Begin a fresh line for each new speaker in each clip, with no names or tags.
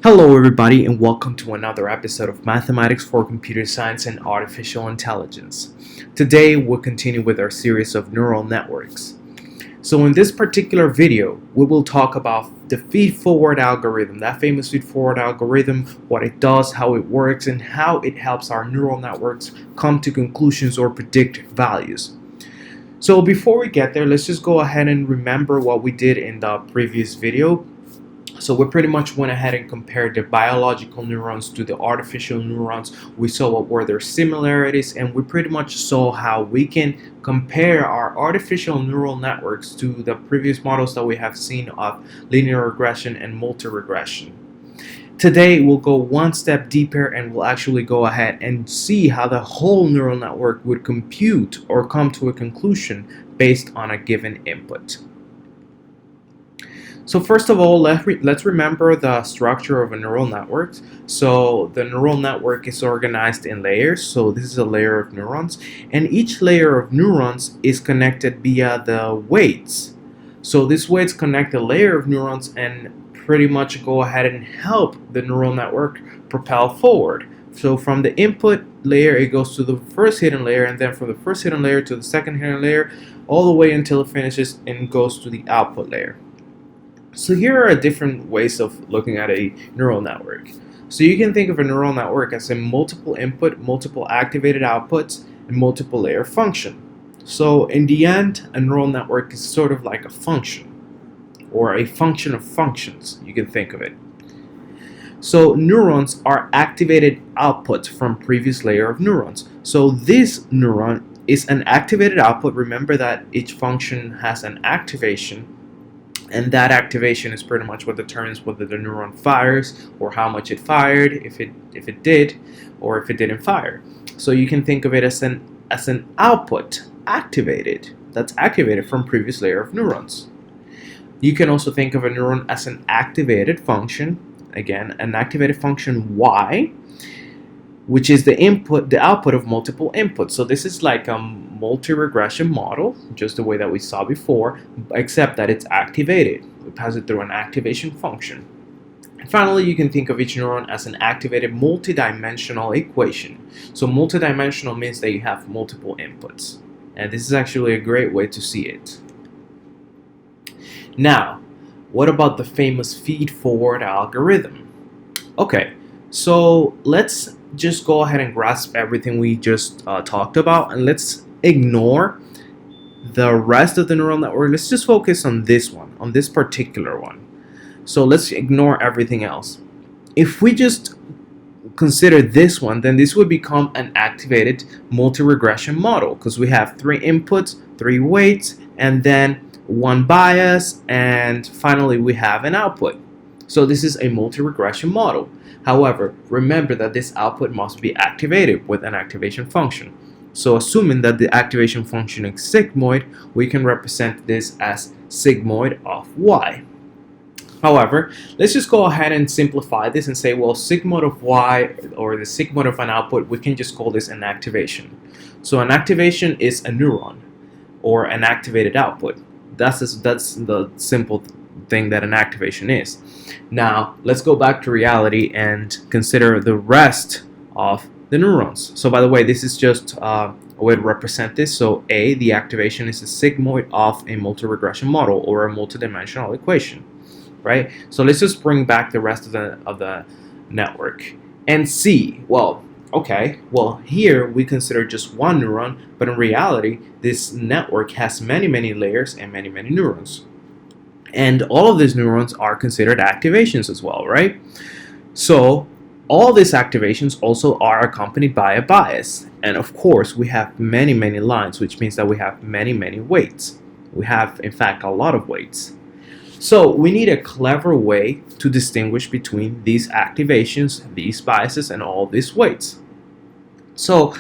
Hello everybody and welcome to another episode of Mathematics for Computer Science and Artificial Intelligence. Today we'll continue with our series of neural networks. So in this particular video, we will talk about the feed-forward algorithm, that famous feed-forward algorithm, what it does, how it works, and how it helps our neural networks come to conclusions or predict values. So before we get there, let's just go ahead and remember what we did in the previous video. So we pretty much went ahead and compared the biological neurons to the artificial neurons. We saw what were their similarities, and we pretty much saw how we can compare our artificial neural networks to the previous models that we have seen of linear regression and multi-regression. Today we'll go one step deeper and we'll actually go ahead and see how the whole neural network would compute or come to a conclusion based on a given input. So first of all, let's remember the structure of a neural network. So the neural network is organized in layers. So this is a layer of neurons, and each layer of neurons is connected via the weights. So these weights connect the layer of neurons and pretty much go ahead and help the neural network propel forward. So from the input layer, it goes to the first hidden layer, and then from the first hidden layer to the second hidden layer, all the way until it finishes and goes to the output layer. So here are different ways of looking at a neural network. So you can think of a neural network as a multiple input, multiple activated outputs, and multiple layer function. So in the end, a neural network is sort of like a function, or a function of functions, you can think of it. So neurons are activated outputs from previous layer of neurons. So this neuron is an activated output. Remember that each function has an activation, and that activation is pretty much what determines whether the neuron fires or how much it fired, if it did, or if it didn't fire. So you can think of it as an output activated, that's activated from previous layer of neurons. You can also think of a neuron as an activated function, again an activated function y, which is the output of multiple inputs. So this is like a multi-regression model, just the way that we saw before, except that it's activated. We pass it through an activation function. And finally, you can think of each neuron as an activated multidimensional equation. So multidimensional means that you have multiple inputs. And this is actually a great way to see it. Now, what about the famous feed-forward algorithm? Okay, so let's just go ahead and grasp everything we just talked about, and let's ignore the rest of the neural network. Let's just focus on this one, on this particular one. So let's ignore everything else. If we just consider this one, then this would become an activated multi-regression model, because we have 3 inputs, 3 weights, and then 1 bias, and finally we have an output. So this is a multi-regression model. However, remember that this output must be activated with an activation function. So assuming that the activation function is sigmoid, we can represent this as sigmoid of y. However, let's just go ahead and simplify this and say, well, sigmoid of y, or the sigmoid of an output, we can just call this an activation. So an activation is a neuron, or an activated output. That's the simple thing that an activation is. Now let's go back to reality and consider the rest of the neurons. So by the way, this is just a way to represent this. So A, the activation, is a sigmoid of a multi-regression model or a multidimensional equation, right? So let's just bring back the rest of the network. And C, well, okay, well here we consider just one neuron, but in reality this network has many layers and many neurons. And all of these neurons are considered activations as well, right? So all these activations also are accompanied by a bias. And of course, we have many lines, which means that we have many weights. We have, in fact, a lot of weights. So we need a clever way to distinguish between these activations, these biases, and all these weights. So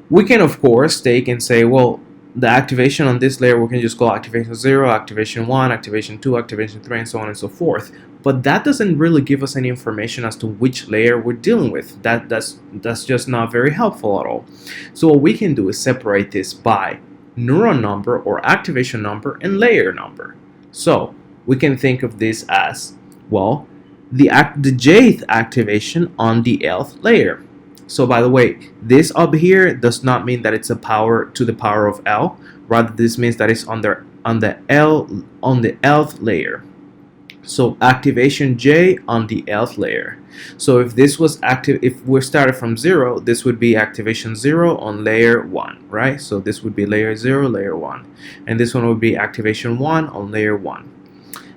we can, of course, take and say, well, the activation on this layer, we can just call activation 0, activation 1, activation 2, activation 3, and so on and so forth. But that doesn't really give us any information as to which layer we're dealing with. That's just not very helpful at all. So what we can do is separate this by neuron number or activation number and layer number. So we can think of this as, well, the jth activation on the lth layer. So by the way, this up here does not mean that it's a power to the power of L. Rather, this means that it's on the lth layer. So activation J on the lth layer. So if this was active, if we started from 0, this would be activation 0 on layer 1, right? So this would be layer 0, layer 1. And this one would be activation 1 on layer 1.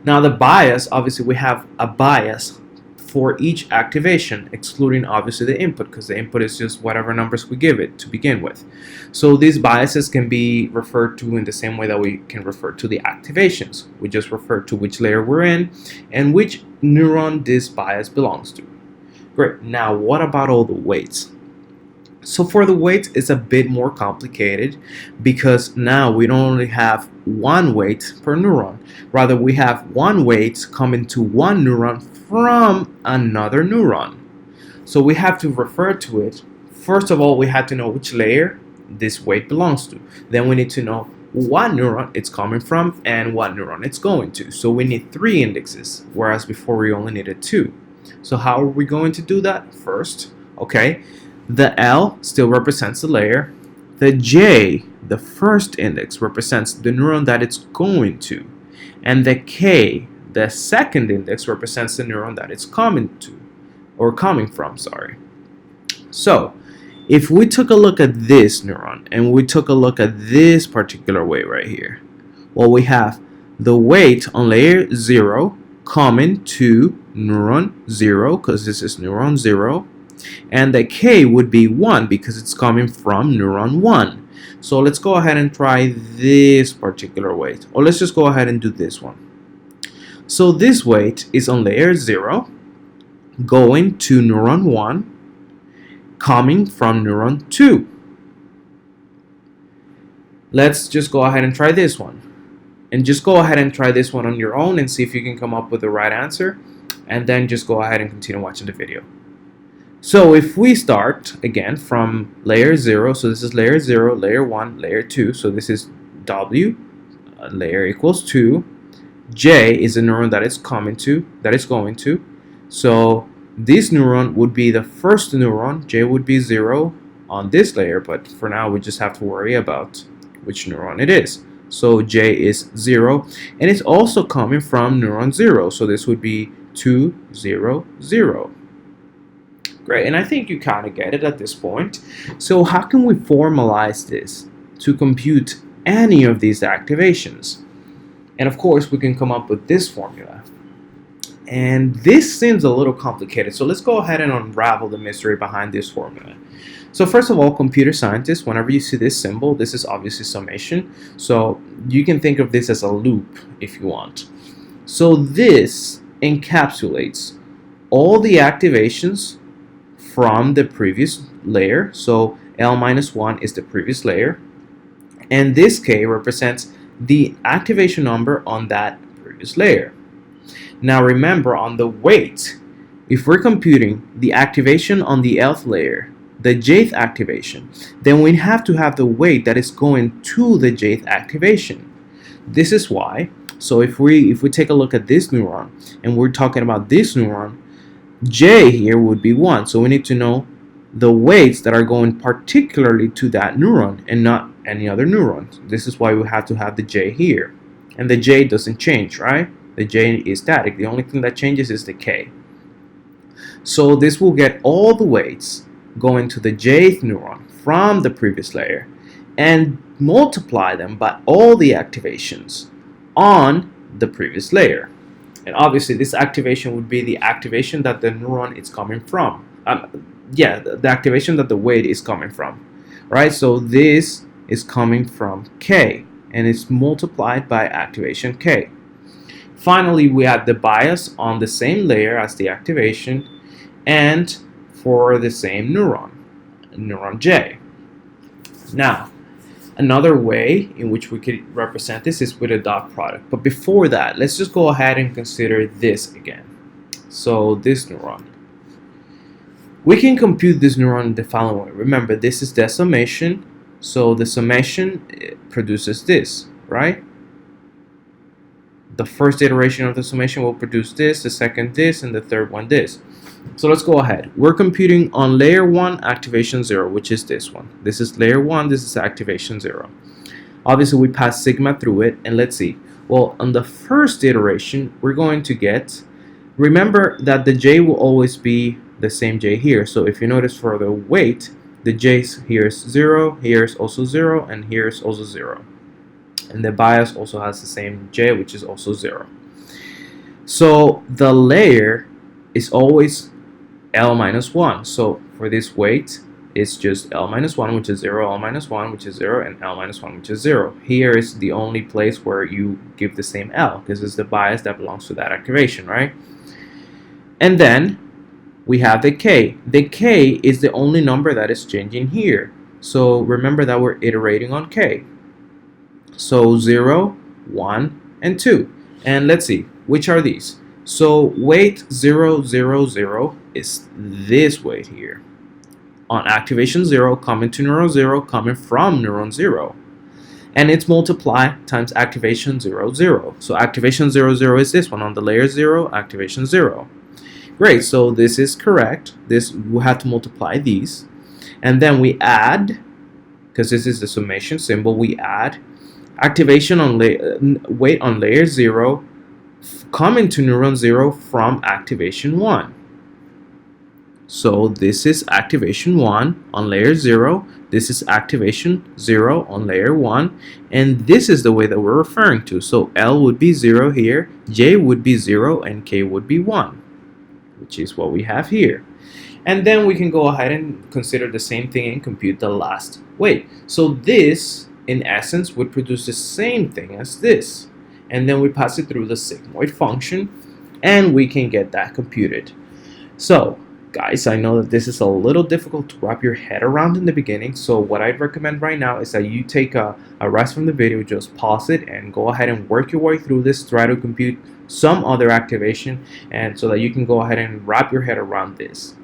Now the bias, obviously we have a bias for each activation, excluding obviously the input, because the input is just whatever numbers we give it to begin with. So these biases can be referred to in the same way that we can refer to the activations. We just refer to which layer we're in and which neuron this bias belongs to. Great. Now what about all the weights? So for the weights, it's a bit more complicated because now we don't only have one weight per neuron. Rather, we have one weight coming to one neuron from another neuron. So we have to refer to it. First of all, we have to know which layer this weight belongs to. Then we need to know what neuron it's coming from and what neuron it's going to. So we need 3 indexes, whereas before we only needed 2. So how are we going to do that? First, okay, the L still represents the layer. The J, the first index, represents the neuron that it's going to. And the K, the second index, represents the neuron that it's coming to, or coming from, sorry. So, if we took a look at this neuron, and we took a look at this particular weight right here, well, we have the weight on layer 0 coming to neuron 0, because this is neuron 0, and the K would be 1 because it's coming from neuron 1. So let's go ahead and try this particular weight, or let's just go ahead and do this one. So this weight is on layer 0 going to neuron 1 coming from neuron 2. Let's just go ahead and try this one, and just go ahead and try this one on your own and see if you can come up with the right answer, and then just go ahead and continue watching the video. So if we start again from layer 0, so this is layer 0, layer 1, layer 2, so this is W, layer equals 2, J is the neuron that it's coming to, that it's going to, so this neuron would be the first neuron, J would be 0 on this layer, but for now we just have to worry about which neuron it is. So J is 0, and it's also coming from neuron 0, so this would be 2, 0, 0. Great, and I think you kind of get it at this point. So how can we formalize this to compute any of these activations? And of course, we can come up with this formula. And this seems a little complicated, so let's go ahead and unravel the mystery behind this formula. So first of all, computer scientists, whenever you see this symbol, this is obviously summation. So you can think of this as a loop if you want. So this encapsulates all the activations from the previous layer. So L minus 1 is the previous layer, and this K represents the activation number on that previous layer. Now remember, on the weight, if we're computing the activation on the lth layer, the jth activation, then we have to have the weight that is going to the jth activation. This is why, so if we take a look at this neuron and we're talking about this neuron, J here would be 1, so we need to know the weights that are going particularly to that neuron and not any other neurons. This is why we have to have the J here. And the J doesn't change, right? The J is static. The only thing that changes is the K. So this will get all the weights going to the Jth neuron from the previous layer and multiply them by all the activations on the previous layer. And obviously this activation would be the activation that the neuron is coming from. The activation that the weight is coming from, right? So this is coming from K, and it's multiplied by activation K. Finally, we have the bias on the same layer as the activation and for the same neuron J. Now, another way in which we could represent this is with a dot product. But before that, let's just go ahead and consider this again. So this neuron. We can compute this neuron the following way. Remember, this is the summation. So the summation produces this, right? the first iteration of the summation will produce this, the second this, and the third one this. So let's go ahead. We're computing on layer 1 activation 0, which is this one. This is layer 1, this is activation 0. Obviously we pass sigma through it, and let's see. Well, on the first iteration, we're going to get, remember that the j will always be the same j here. So if you notice for the weight, the j here is 0, here is also 0, and here is also 0. And the bias also has the same j, which is also 0. So the layer is always L minus 1. So for this weight, it's just L minus 1, which is 0, L minus 1, which is 0, and L minus 1, which is 0. Here is the only place where you give the same L, because it's the bias that belongs to that activation, right? And then we have the K. The K is the only number that is changing here. So remember that we're iterating on K. So 0, 1, and 2. And let's see, which are these? So weight 0, 0, 0 is this weight here. On activation 0, coming to neuron 0, coming from neuron 0. And it's multiply times activation 0, 0. So activation 0, 0 is this one on the layer 0, activation 0. Great, so this is correct. This we have to multiply these. And then we add, because this is the summation symbol, we add activation on weight on layer 0 coming to neuron 0 from activation 1. So this is activation 1 on layer 0, this is activation 0 on layer 1, and this is the way that we're referring to. So L would be 0 here, J would be 0, and K would be 1, which is what we have here. And then we can go ahead and consider the same thing and compute the last weight. So this, in essence, would produce the same thing as this. And then we pass it through the sigmoid function, and we can get that computed. So guys, I know that this is a little difficult to wrap your head around in the beginning, so what I'd recommend right now is that you take a rest from the video, just pause it and go ahead and work your way through this, try to compute some other activation, and so that you can go ahead and wrap your head around this.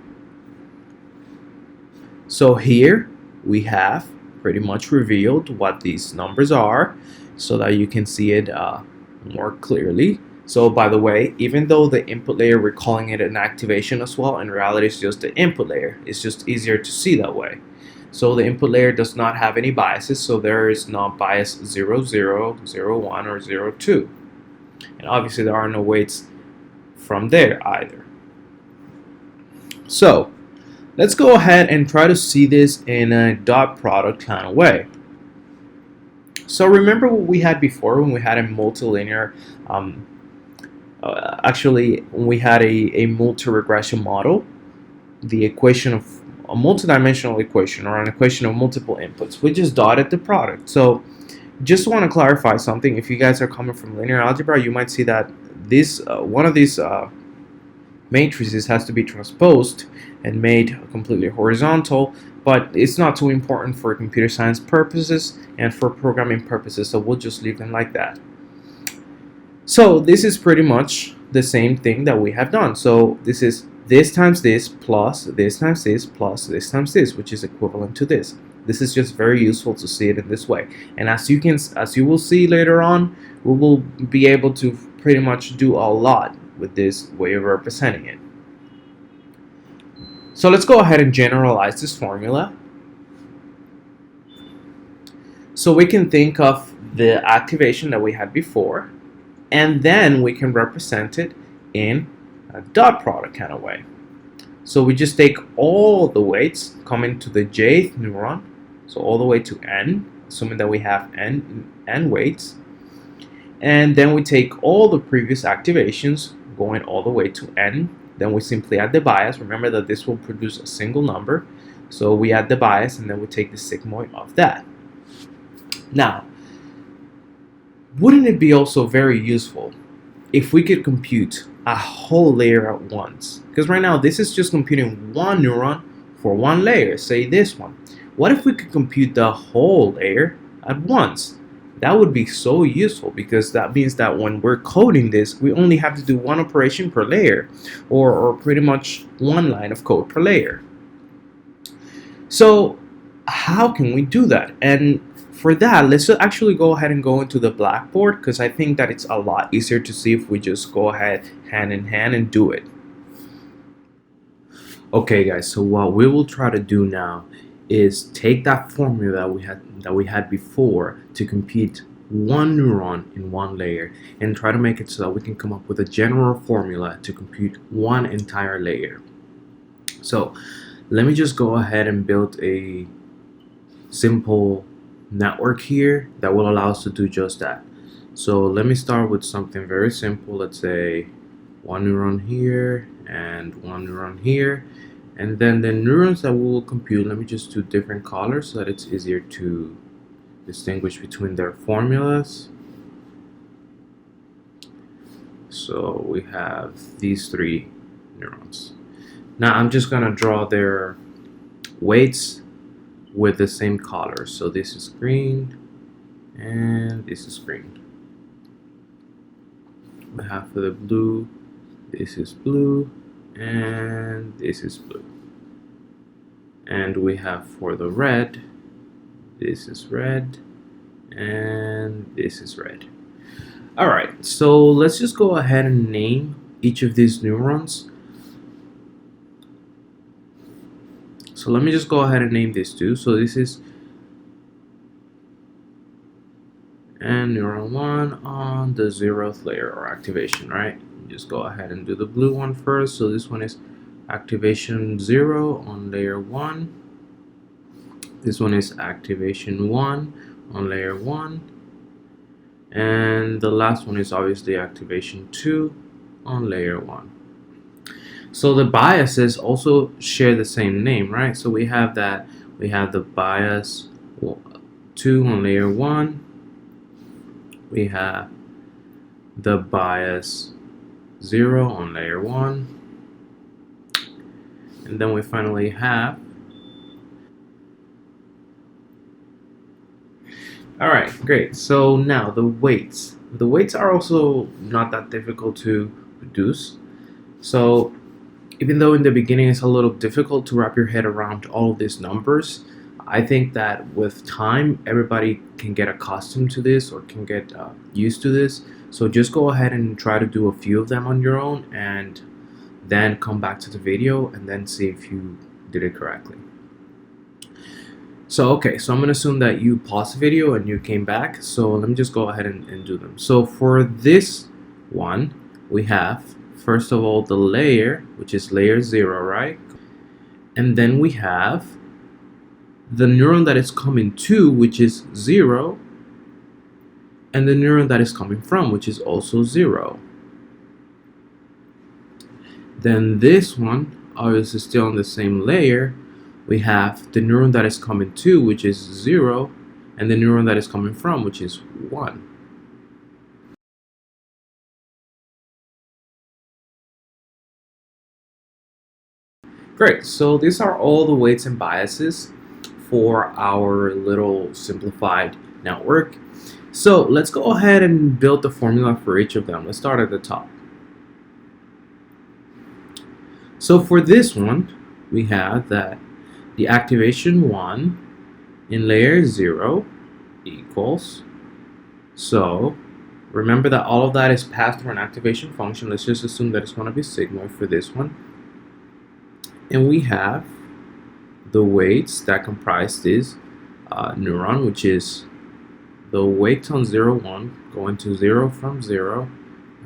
So here we have pretty much revealed what these numbers are so that you can see it more clearly. So by the way, even though the input layer, we're calling it an activation as well, in reality it's just the input layer. It's just easier to see that way. So the input layer does not have any biases, so there is not bias 0, 0, 0, 1, or 0, 2. And obviously there are no weights from there either. So let's go ahead and try to see this in a dot product kind of way. So remember what we had before when we had a multilinear actually, when we had a multi-regression model, the equation of a multidimensional equation, or an equation of multiple inputs, we just dotted the product. So just want to clarify something. If you guys are coming from linear algebra, you might see that this one of these matrices has to be transposed and made completely horizontal, but it's not too important for computer science purposes and for programming purposes, so we'll just leave them like that. So this is pretty much the same thing that we have done. So this is this times this plus this times this plus this times this, which is equivalent to this. This is just very useful to see it in this way. And as you will see later on, we will be able to pretty much do a lot with this way of representing it. So let's go ahead and generalize this formula. So we can think of the activation that we had before, and then we can represent it in a dot product kind of way. So we just take all the weights coming to the jth neuron, so all the way to n, assuming that we have n weights, and then we take all the previous activations going all the way to n. Then we simply add the bias. Remember that this will produce a single number, so we add the bias and then we take the sigmoid of that. Now, wouldn't it be also very useful if we could compute a whole layer at once? Because right now this is just computing one neuron for one layer, say this one. What if we could compute the whole layer at once? That would be so useful, because that means that when we're coding this, we only have to do one operation per layer, or pretty much one line of code per layer. So how can we do that? And for that, let's actually go ahead and go into the blackboard, because I think that it's a lot easier to see if we just go ahead hand in hand and do it. Okay guys, so what we will try to do now is take that formula that we had before to compute one neuron in one layer and try to make it so that we can come up with a general formula to compute one entire layer. So let me just go ahead and build a simple network here that will allow us to do just that. So let me start with something very simple. Let's say one neuron here and one neuron here, and then the neurons that we will compute, let me just do different colors so that it's easier to distinguish between their formulas. So we have these three neurons. Now I'm just gonna draw their weights with the same color. So this is green and this is green. We have for the blue, this is blue and this is blue. And we have for the red, this is red and this is red. Alright, so let's just go ahead and name each of these neurons. So let me just go ahead and name these two. So this is and neuron 1 on the 0th layer or activation, right? Just go ahead and do the blue one first. So this one is activation 0 on layer 1. This one is activation 1 on layer 1. And the last one is obviously activation 2 on layer 1. So the biases also share the same name, right? So we have the bias 2 on layer 1. We have the bias 0 on layer 1. And then we finally have, alright, great. So now the weights. The weights are also not that difficult to produce. So even though in the beginning it's a little difficult to wrap your head around all of these numbers, I think that with time everybody can get accustomed to this or can get used to this. So just go ahead and try to do a few of them on your own and then come back to the video and then see if you did it correctly. So okay, so I'm gonna assume that you paused the video and you came back. So let me just go ahead and do them. So for this one, we have first of all the layer, which is layer 0, right? And then we have the neuron that is coming to, which is 0, and the neuron that is coming from, which is also 0. Then this one, obviously still on the same layer, we have the neuron that is coming to, which is 0, and the neuron that is coming from, which is 1. Great, so these are all the weights and biases for our little simplified network. So let's go ahead and build the formula for each of them. Let's start at the top. So for this one, we have that the activation 1 in layer 0 equals, so remember that all of that is passed through an activation function. Let's just assume that it's going to be sigma for this one. And we have the weights that comprise this neuron, which is the weight on 0, 1 going to 0 from 0,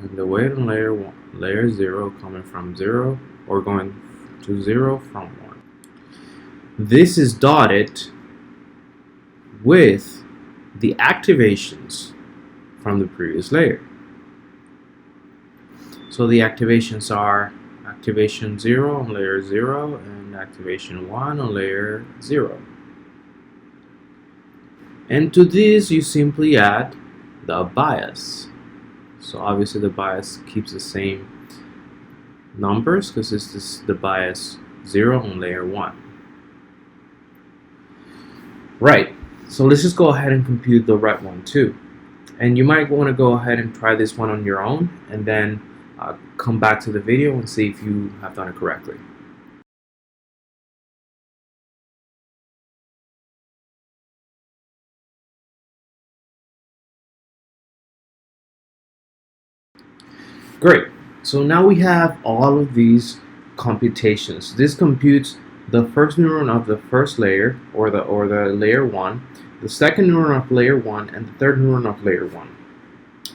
and the weight on layer 0 coming from 0 or going to 0 from 1. This is dotted with the activations from the previous layer. So the activations are activation 0 on layer 0 and activation 1 on layer 0. And to this you simply add the bias. So obviously the bias keeps the same numbers because this is the bias 0 on layer 1. Right, so let's just go ahead and compute the right one too. And you might want to go ahead and try this one on your own and then come back to the video and see if you have done it correctly. Great. So now we have all of these computations. This computes the first neuron of the first layer, or the layer 1, the second neuron of layer 1, and the third neuron of layer 1.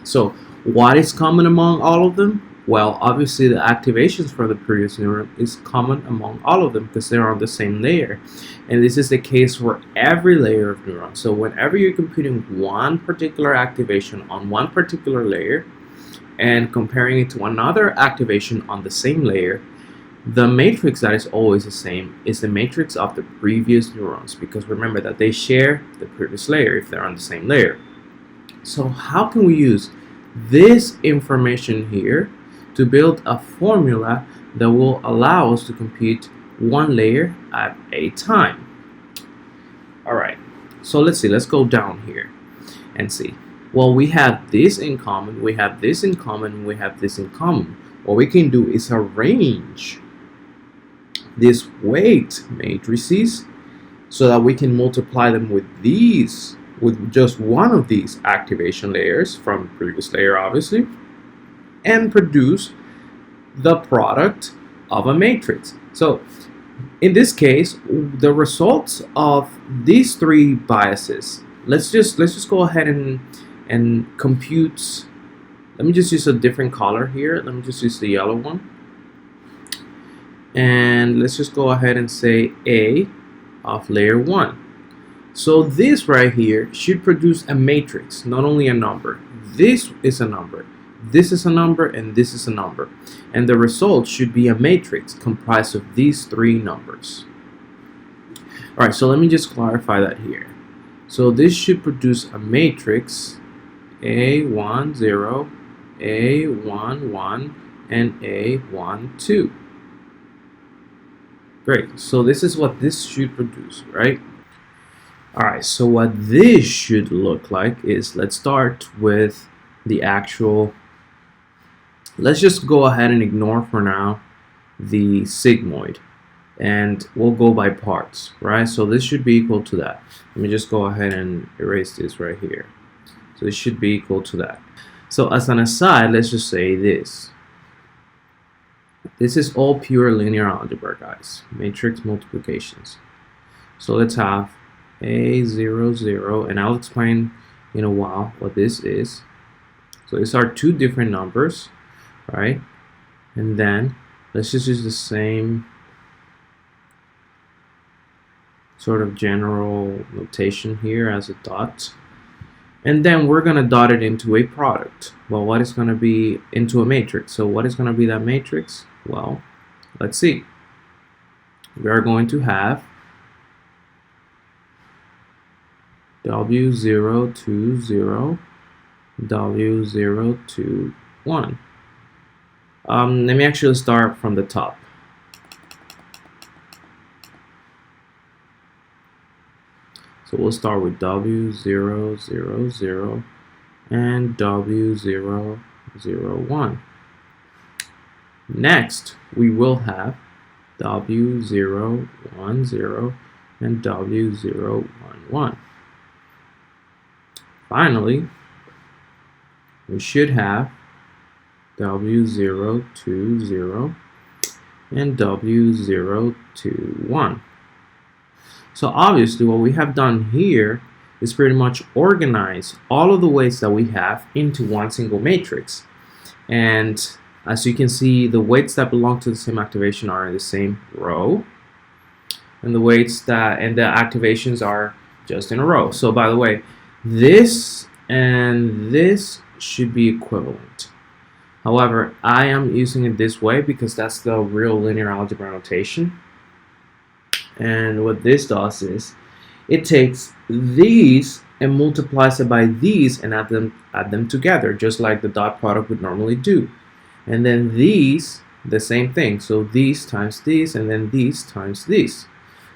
So what is common among all of them? Well, obviously the activations for the previous neuron is common among all of them because they're on the same layer. And this is the case for every layer of neurons. So whenever you're computing one particular activation on one particular layer and comparing it to another activation on the same layer, the matrix that is always the same is the matrix of the previous neurons, because remember that they share the previous layer if they're on the same layer. So how can we use this information here to build a formula that will allow us to compute one layer at a time? Alright, so let's see, let's go down here and see. Well, we have this in common, we have this in common, we have this in common. What we can do is arrange these weight matrices so that we can multiply them with these, with just one of these activation layers from the previous layer, obviously, and produce the product of a matrix. So in this case, the results of these three biases, let's just go ahead and compute. Let me just use a different color here. Let me just use the yellow one. And let's just go ahead and say A of layer 1. So this right here should produce a matrix, not only a number. This is a number, this is a number, and this is a number. And the result should be a matrix comprised of these three numbers. Alright, so let me just clarify that here. So this should produce a matrix A1, 0, A1, 1, and A1, 2. Great, so this is what this should produce, right? Alright, so what this should look like is, let's start with the actual, let's just go ahead and ignore for now the sigmoid, and we'll go by parts, right? So this should be equal to that. Let me just go ahead and erase this right here. So it should be equal to that. So as an aside, let's just say this. This is all pure linear algebra, guys. Matrix multiplications. So let's have A0, 0, and I'll explain in a while what this is. So these are two different numbers, right? And then let's just use the same sort of general notation here as a dot. And then we're going to dot it into a product. Well, what is going to be into a matrix? So what is going to be that matrix? Well, let's see. We are going to have W0, 2, 0, W0, 2, 1. Let me actually start from the top. So we'll start with W0, 0, 0, and W0, 0, 1. Next, we will have W0, 1, 0, and W0, 1, 1. Finally, we should have W0, 2, 0, and W0, 2, 1. So obviously what we have done here is pretty much organize all of the weights that we have into one single matrix. And as you can see, the weights that belong to the same activation are in the same row, and the weights that and the activations are just in a row. So by the way, this and this should be equivalent. However, I am using it this way because that's the real linear algebra notation. And what this does is it takes these and multiplies it by these and add them together, just like the dot product would normally do. And then these, the same thing. So these times these, and then these times these.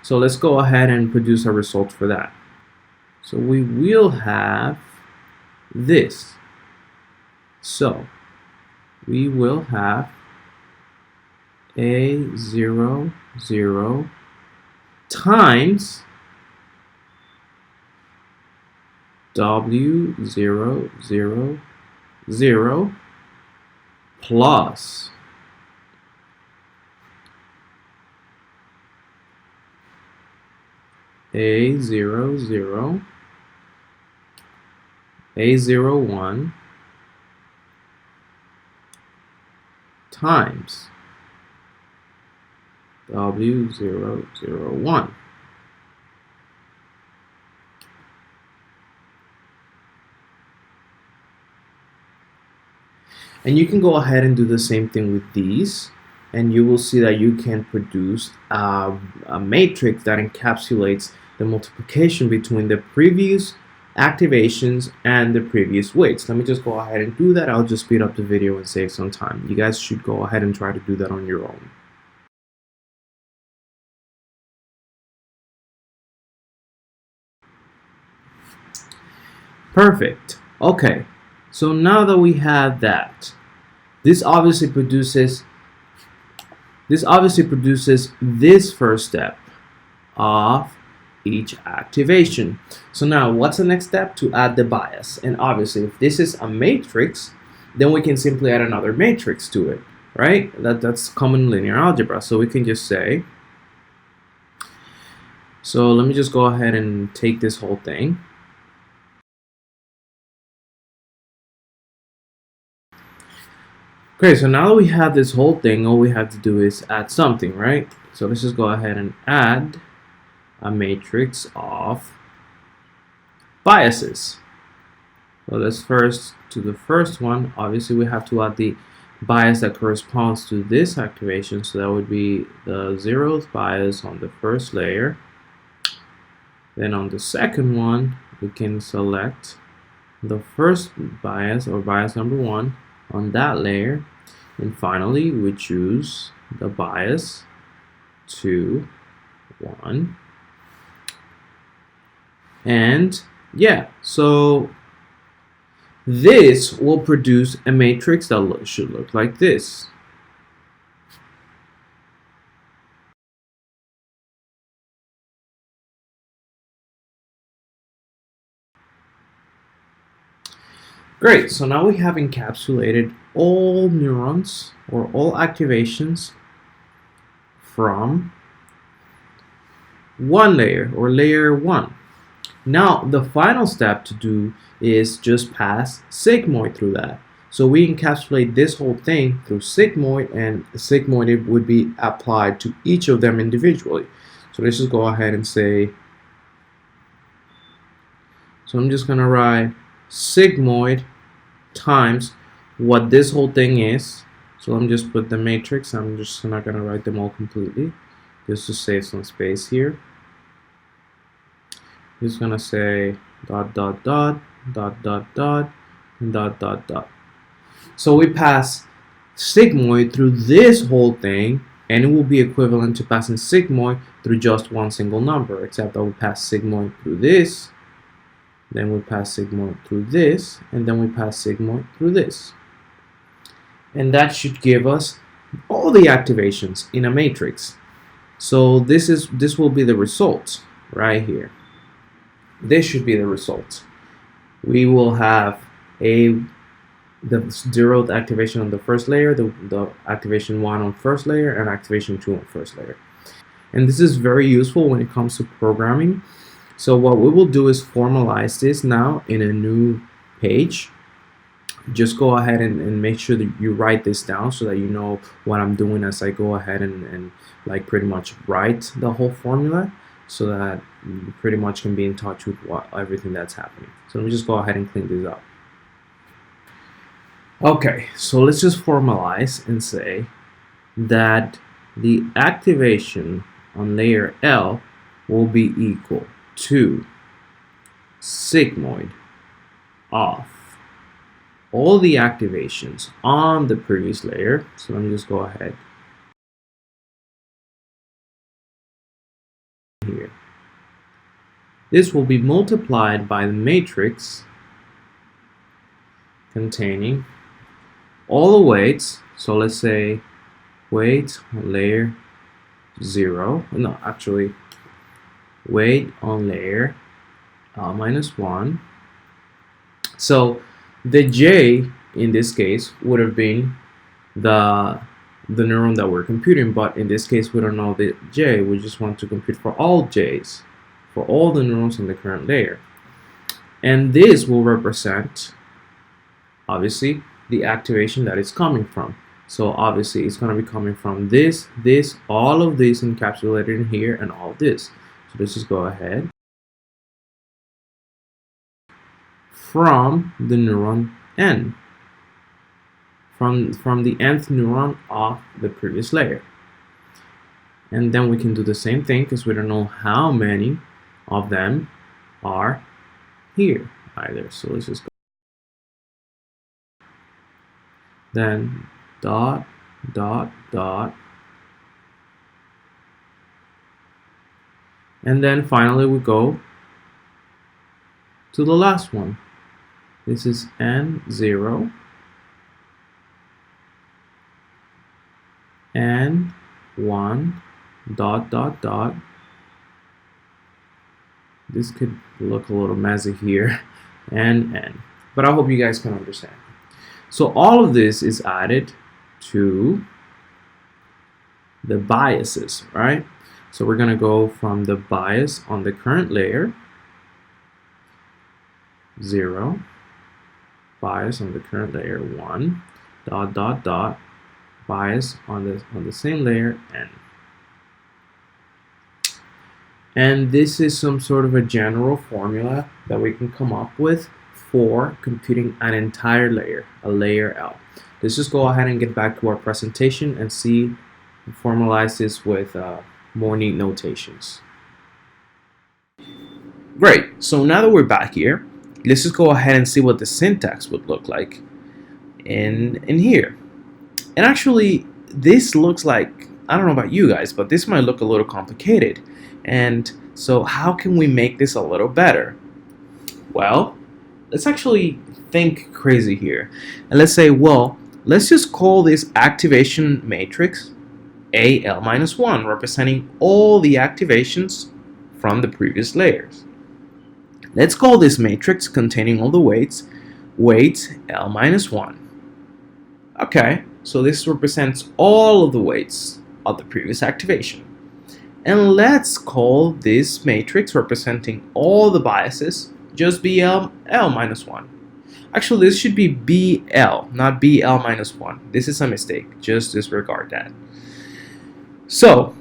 So let's go ahead and produce a result for that. So we will have this. So we will have A0, 0 times W0, 0, 0 plus A00, A01 times W001. And you can go ahead and do the same thing with these, and you will see that you can produce a matrix that encapsulates the multiplication between the previous activations and the previous weights. Let me just go ahead and do that. I'll just speed up the video and save some time. You guys should go ahead and try to do that on your own. Perfect. Okay, so now that we have that, this obviously produces this first step of each activation. So now what's the next step? To add the bias. And obviously if this is a matrix, then we can simply add another matrix to it, right? That's common linear algebra. So we can just say, so let me just go ahead and take this whole thing. Okay, so now that we have this whole thing, all we have to do is add something, right? So let's just go ahead and add a matrix of biases. So let's first to the first one. Obviously, we have to add the bias that corresponds to this activation. So that would be the 0th bias on the first layer. Then on the second one, we can select the first bias, or bias number 1, on that layer. And finally, we choose the bias 2, 1. And yeah, so this will produce a matrix that should look like this. Great, so now we have encapsulated all neurons or all activations from one layer, or layer 1. Now the final step to do is just pass sigmoid through that. So we encapsulate this whole thing through sigmoid, and sigmoid would be applied to each of them individually. So let's just go ahead and say, so I'm just gonna write sigmoid times what this whole thing is. So I'm just put the matrix. I'm just not gonna write them all completely, just to save some space here. Just gonna say dot dot dot dot dot dot and dot dot dot. So we pass sigmoid through this whole thing, and it will be equivalent to passing sigmoid through just one single number, except that we pass sigmoid through this, then we pass sigmoid through this, and then we pass sigmoid through this. And that should give us all the activations in a matrix. So this will be the result right here. This should be the result. We will have the 0th activation on the first layer, the activation 1 on first layer, and activation 2 on first layer. And this is very useful when it comes to programming. So what we will do is formalize this now in a new page. Just go ahead and make sure that you write this down so that you know what I'm doing as I go ahead and like pretty much write the whole formula, so that you pretty much can be in touch with everything that's happening. So let me just go ahead and clean this up. Okay, so let's just formalize and say that the activation on layer L will be equal to sigmoid of all the activations on the previous layer. So let me just go ahead here. This will be multiplied by the matrix containing all the weights. So let's say weight on layer 0, no, actually weight on layer minus 1. So the J in this case would have been the neuron that we're computing, but in this case we don't know the J. We just want to compute for all J's, for all the neurons in the current layer. And this will represent, obviously, the activation that it's coming from. So obviously it's going to be coming from this, all of this encapsulated in here, and all this. So let's just go ahead. From the neuron N. From the nth neuron of the previous layer. And then we can do the same thing because we don't know how many of them are here either. So let's just go. Then dot, dot, dot. And then finally we go to the last one. This is N0. N1 dot, dot, dot. This could look a little messy here. And N. But I hope you guys can understand. So all of this is added to the biases, right? So we're going to go from the bias on the current layer, 0, bias on the current layer, 1, dot, dot, dot, bias on the same layer, N. And this is some sort of a general formula that we can come up with for computing an entire layer, a layer L. Let's just go ahead and get back to our presentation and see, formalize this with more neat notations. Great, so now that we're back here, let's just go ahead and see what the syntax would look like in here. And actually, this looks like, I don't know about you guys, but this might look a little complicated. And so how can we make this a little better? Well, let's actually think crazy here. And let's say, well, let's just call this activation matrix AL-1, representing all the activations from the previous layers. Let's call this matrix containing all the weights L-1. Okay, so this represents all of the weights of the previous activation. And let's call this matrix representing all the biases just BL-1. Actually, this should be BL, not BL-1. This is a mistake. Just disregard that. So,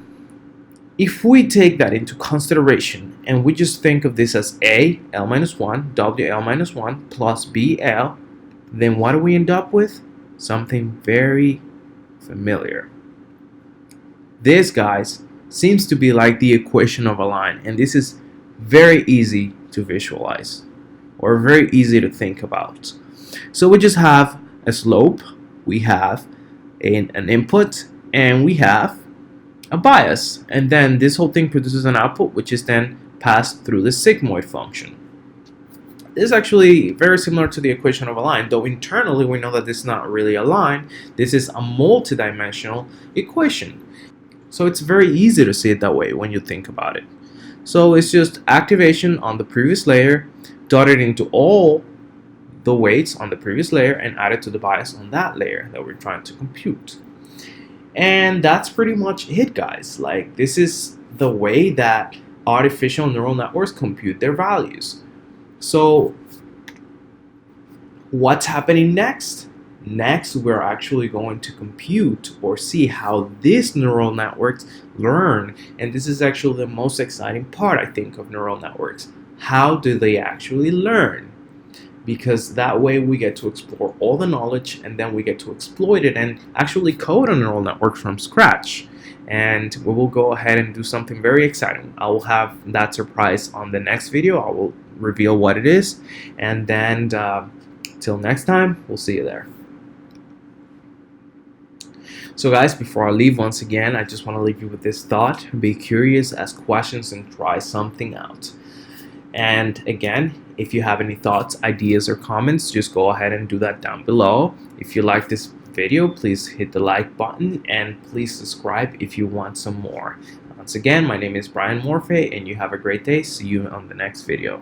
if we take that into consideration and we just think of this as AL-1, WL-1 plus BL, then what do we end up with? Something very familiar. This, guys, seems to be like the equation of a line, and this is very easy to visualize or very easy to think about. So we just have a slope, we have an input, and we have a bias, and then this whole thing produces an output which is then passed through the sigmoid function. This is actually very similar to the equation of a line, though internally we know that this is not really a line. This is a multi-dimensional equation. So it's very easy to see it that way when you think about it. So it's just activation on the previous layer, dotted into all the weights on the previous layer, and added to the bias on that layer that we're trying to compute. And that's pretty much it, guys. Like, this is the way that artificial neural networks compute their values. So what's happening next? Next, we're actually going to compute or see how these neural networks learn. And this is actually the most exciting part, I think, of neural networks. How do they actually learn? Because that way we get to explore all the knowledge, and then we get to exploit it and actually code a neural network from scratch. And we will go ahead and do something very exciting. I will have that surprise on the next video. I will reveal what it is. And then till next time, we'll see you there. So guys, before I leave, once again, I just want to leave you with this thought. Be curious, ask questions, and try something out. And again, if you have any thoughts, ideas, or comments, just go ahead and do that down below. If you like this video, please hit the like button, and please subscribe if you want some more. Once again, my name is Brian Morphe, and you have a great day. See you on the next video.